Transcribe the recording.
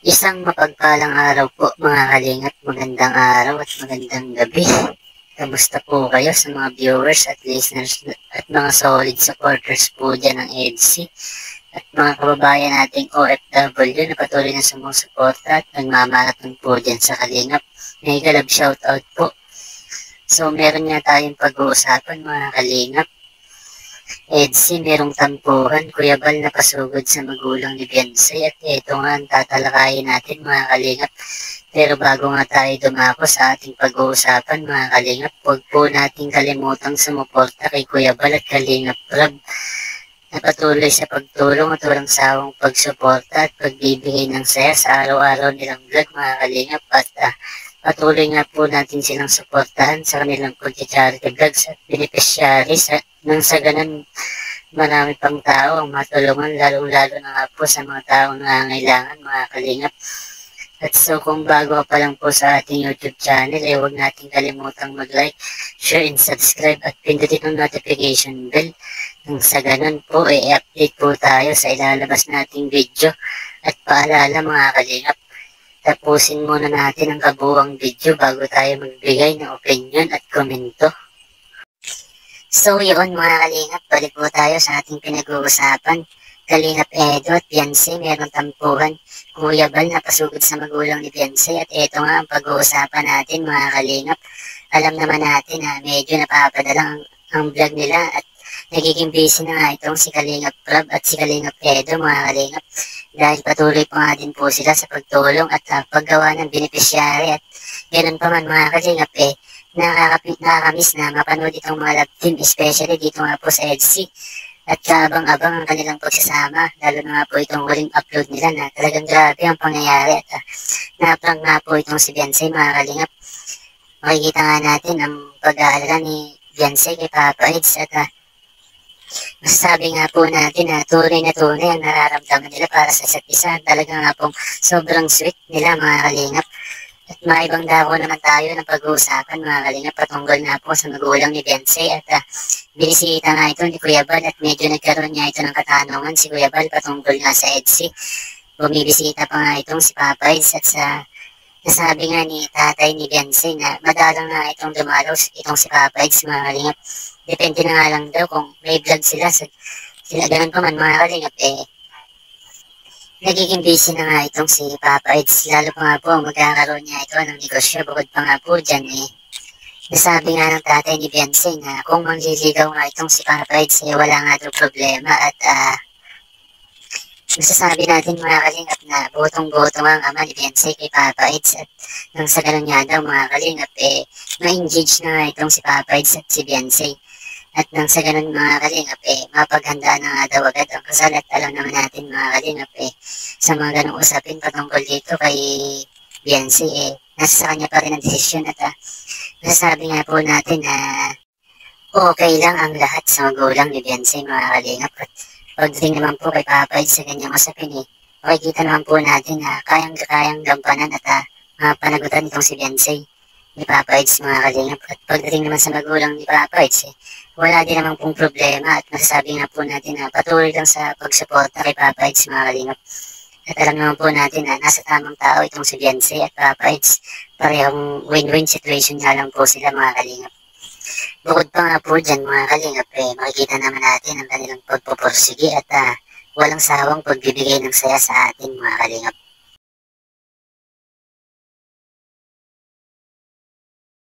Isang mapagpalang araw po mga kalingap, magandang araw at magandang gabi. Kamusta po kayo sa mga viewers at listeners at mga solid supporters po dyan ng EDC at mga kababayan nating OFW na patuloy na sumusuporta at nagmamarathon po dyan sa kalingap. May galab shoutout po. So meron nga tayong pag-uusapan mga kalingap. EDC, merong tampuhan, Kuya Bal na pasugod sa magulang ni Beyonce at ito nga ang tatalakayin natin mga kalingap. Pero bago nga tayo dumako sa ating pag-uusapan mga kalingap, huwag po nating kalimutang sumuporta kay Kuya Bal at Kalingap Rob na patuloy sa pagtulong at walang sawang pagsuporta at pagbibigay ng saya sa araw-araw nilang vlog mga kalingap at patuloy nga po natin silang suportahan sa kanilang pag-charity vlogs at beneficiaries nang sa ganun marami pang tao ang matulungan lalong-lalo na nga po sa mga taong nangangailangan mga kalingap. At so kung bago pa lang po sa ating YouTube channel, huwag natin kalimutang mag-like, share and subscribe at pindutin ang notification bell. Nang sa ganun po, i-update po tayo sa ilalabas nating video. At paalala mga kalingap, tapusin muna natin ang kabuuang video bago tayo magbigay ng opinion at komento. So yun mga kalingap, balik po tayo sa ating pinag-uusapan. Kalingap Edo at Beyonce, merong tampuhan. Kuya Bal na pasugod sa magulang ni Beyonce at ito nga ang pag-uusapan natin mga kalingap. Alam naman natin na medyo napapadala ang vlog nila at nagiging busy na nga itong si Kalingap Rob at si Kalingap Edo mga kalingap. Dahil patuloy pa nga din po sila sa pagtulong at paggawa ng beneficiary at ganun pa man mga kalingap nakakamiss na mapanood itong mga love team, especially dito nga po sa EDC. At kaabang-abang ang kanilang pagsasama, lalo na nga po itong huling upload nila na talagang grabe ang pangyayari at na-prank nga po itong si Beyonce mga kalingap. Makikita nga natin ang pag-aalala ni Beyonce kay Papa Eds at masasabi nga po natin na tunay ang nararamdaman nila para sa isa't isa. Talaga nga pong sobrang sweet nila mga kalingap. At maibang dako naman tayo ng pag-uusapan mga kalingap patungkol nga po sa magulang ni Beyonce at binisita nga ito ni Kuya Bal at medyo nagkaroon niya ito ng katanungan si Kuya Bal patungkol nga sa EDC. Bumibisita pa nga itong si Papa Eds at nasabi nga ni tatay ni Beyonce na madalang nga itong dumalaw itong si Papa Eds mga kalingap. Depende na nga lang daw kung may vlog sila ganun pa man mga kalingap nagiging busy na nga itong si Papa Eds, lalo pa nga po magkakaroon niya ito ng negosyo. Bukod pa nga po dyan nasabi nga ng tatay ni Beyonce na kung mangliligaw nga itong si Papa Eds wala nga daw problema at masasabi natin mga kalingap na botong-boto nga ang ama ni Beyonce kay Papa Eds at nang sa ganun nga daw mga kalingap ma-engage na nga itong si Papa Eds at si Beyonce. At nang sa ganun mga kalingap mapaghandaan na nga daw agad ang kasal at alam naman natin mga kalingap sa mga ganung usapin patungkol dito kay Beyonce nasa sa kanya pa rin ang desisyon at nasasabi nga po natin na okay lang ang lahat sa magulang ni Beyonce mga kalingap. At pagdating naman po kay Papa Eds sa ganyang usapin makikita naman po natin na kayang gampanan at panagutan itong si Beyonce ni Papa Eds mga kalingap. At pagdating naman sa magulang ni Papa Eds wala din naman pong problema at masasabi nga po natin na patuloy lang sa pagsuporta kay Papa Eds mga kalingap. At alam naman po natin na nasa tamang tao itong si Beyonce at Papa Eds. Parehong win-win situation nga lang po sila mga kalingap. Bukod pa nga po dyan mga kalingap makikita naman natin ang kanilang pagpupursige at walang sawang pagbibigay ng saya sa atin mga kalingap.